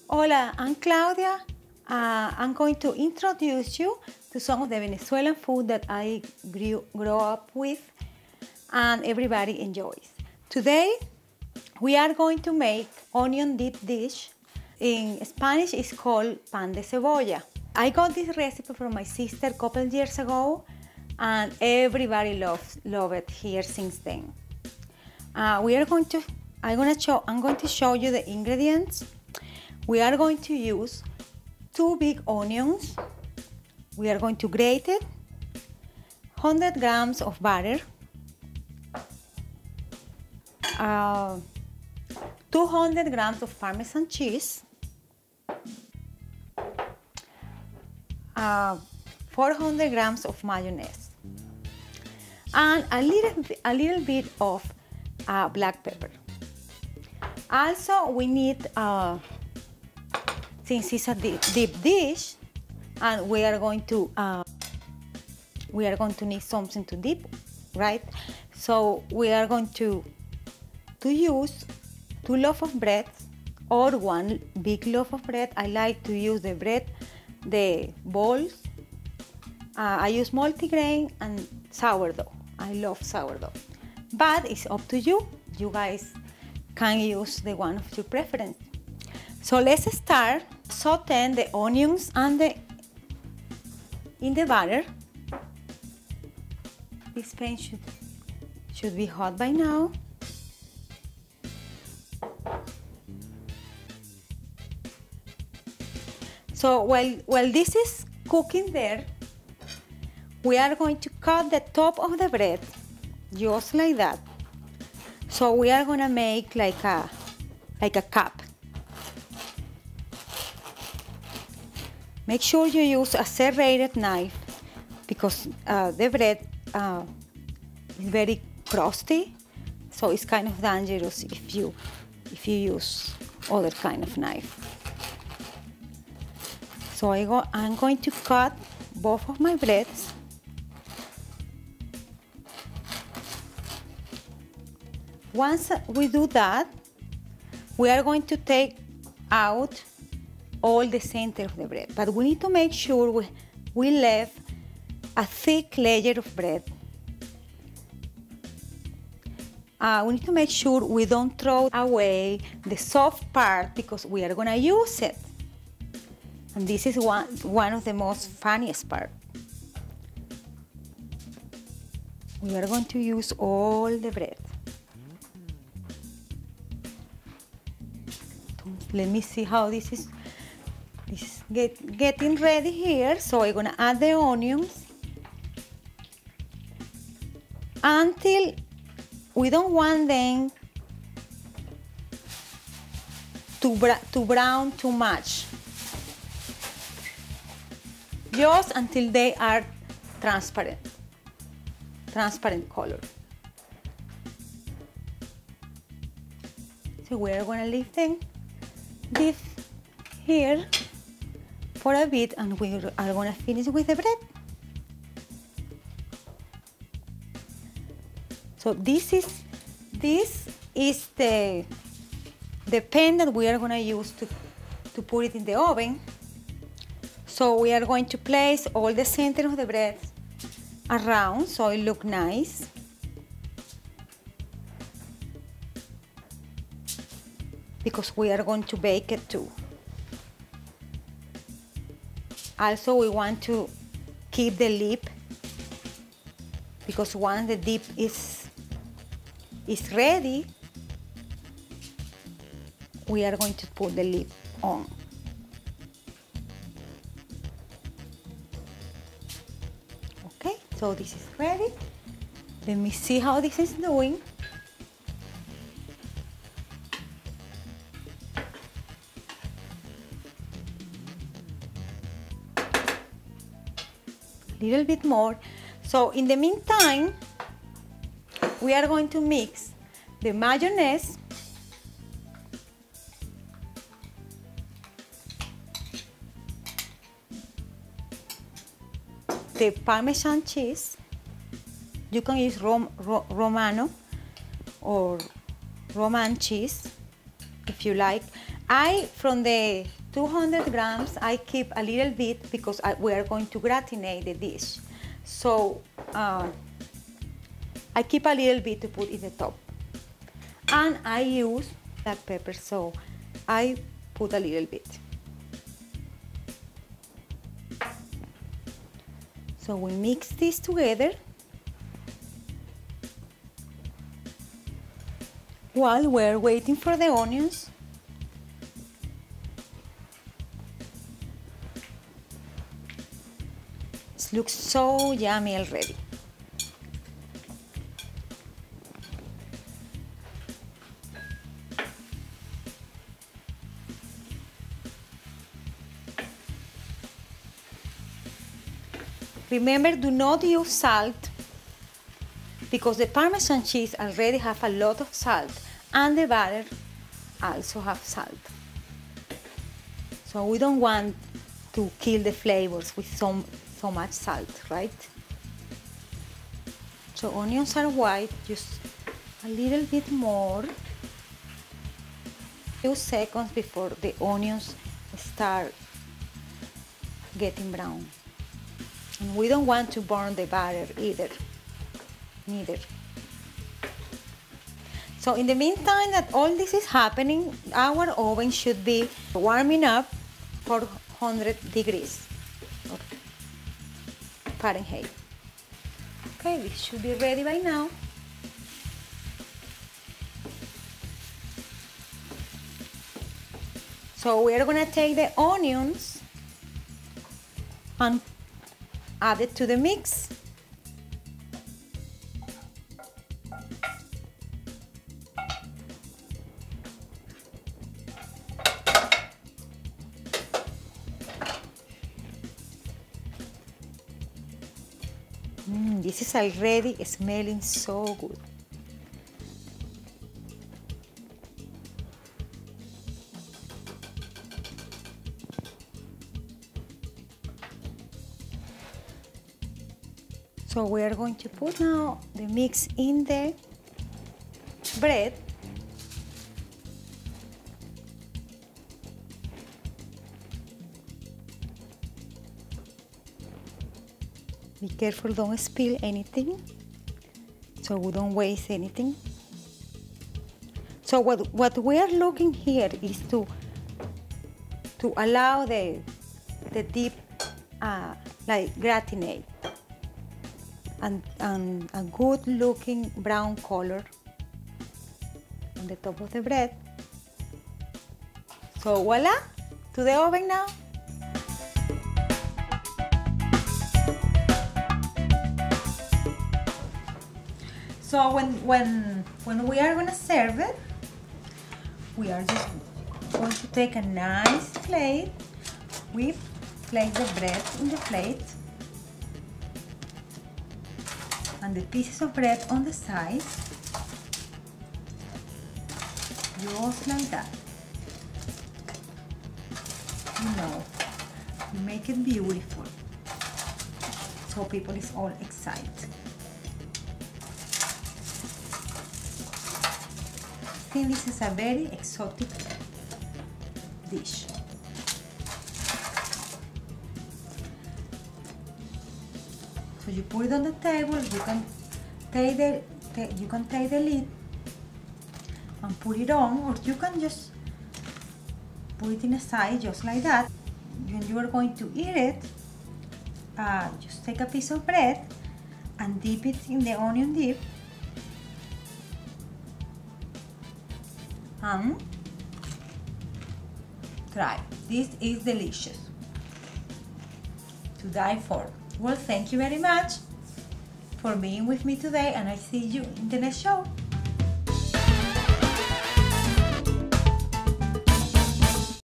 Hola, I'm Claudia. I'm going to introduce you to some of the Venezuelan food that I grew up with and everybody enjoys. Today, we are going to make onion dip dish. In Spanish, it's called pan de cebolla. I got this recipe from my sister a couple years ago, and everybody love it here since then. I'm going to show you the ingredients. We are going to use 2 big onions. We are going to grate it, 100 grams of butter, 200 grams of Parmesan cheese, 400 grams of mayonnaise, and a little bit of black pepper. Also, we need, since it's a deep dish, and we are going to need something to dip, right? So we are going to use 2 loaves of bread or 1 big loaf of bread. I like to use the balls. I use multigrain and sourdough. I love sourdough, but it's up to you. You guys can use the one of your preference. So let's start sauteing the onions and in the butter. This pan should be hot by now. So while this is cooking there, we are going to cut the top of the bread just like that. So we are going to make like a cup. Make sure you use a serrated knife because the bread is very crusty, so it's kind of dangerous if you use other kind of knife. So I'm going to cut both of my breads. Once we do that, we are going to take out all the center of the bread, but we need to make sure we left a thick layer of bread. We need to make sure we don't throw away the soft part because we are going to use it. And this is one of the most funniest part. We are going to use all the bread. Let me see how this is getting ready here. So I'm gonna add the onions until we don't want them to brown too much. Just until they are transparent color. So we are gonna leave them this here for a bit, and we are going to finish with the bread. So this is the pan that we are going to use to put it in the oven. So we are going to place all the center of the bread around so it looks nice. Because we are going to bake it too. Also, we want to keep the lid because once the dip is ready, we are going to put the lid on. Okay, so this is ready. Let me see how this is doing. Little bit more. So in the meantime, we are going to mix the mayonnaise, the Parmesan cheese. You can use Romano or Roman cheese if you like, From the 200 grams, I keep a little bit because we are going to gratinate the dish. So I keep a little bit to put in the top. And I use black pepper, so I put a little bit. So we mix this together while we're waiting for the onions. It looks so yummy already. Remember, do not use salt because the Parmesan cheese already have a lot of salt and the butter also have salt. So we don't want to kill the flavors with so much salt, right? So onions are white, just a little bit more. Few seconds before the onions start getting brown. And we don't want to burn the butter neither. So in the meantime that all this is happening, our oven should be warming up 400 degrees Fahrenheit. Okay, this should be ready by now. So we are gonna take the onions and add it to the mix. This is already smelling so good. So we are going to put now the mix in the bread. Be careful, don't spill anything, so we don't waste anything. So what we are looking here is to allow the dip like gratinate and a good looking brown color on the top of the bread. So voila, to the oven now. So when we are gonna serve it, we are just going to take a nice plate. We place the bread in the plate and the pieces of bread on the side, just like that. You know, make it beautiful so people is all excited. I think this is a very exotic dish. So you put it on the table. You can take the lid and put it on, or you can just put it in a side just like that. When you are going to eat it, just take a piece of bread and dip it in the onion dip. And try. This is delicious. To die for. Well, thank you very much for being with me today, and I see you in the next show.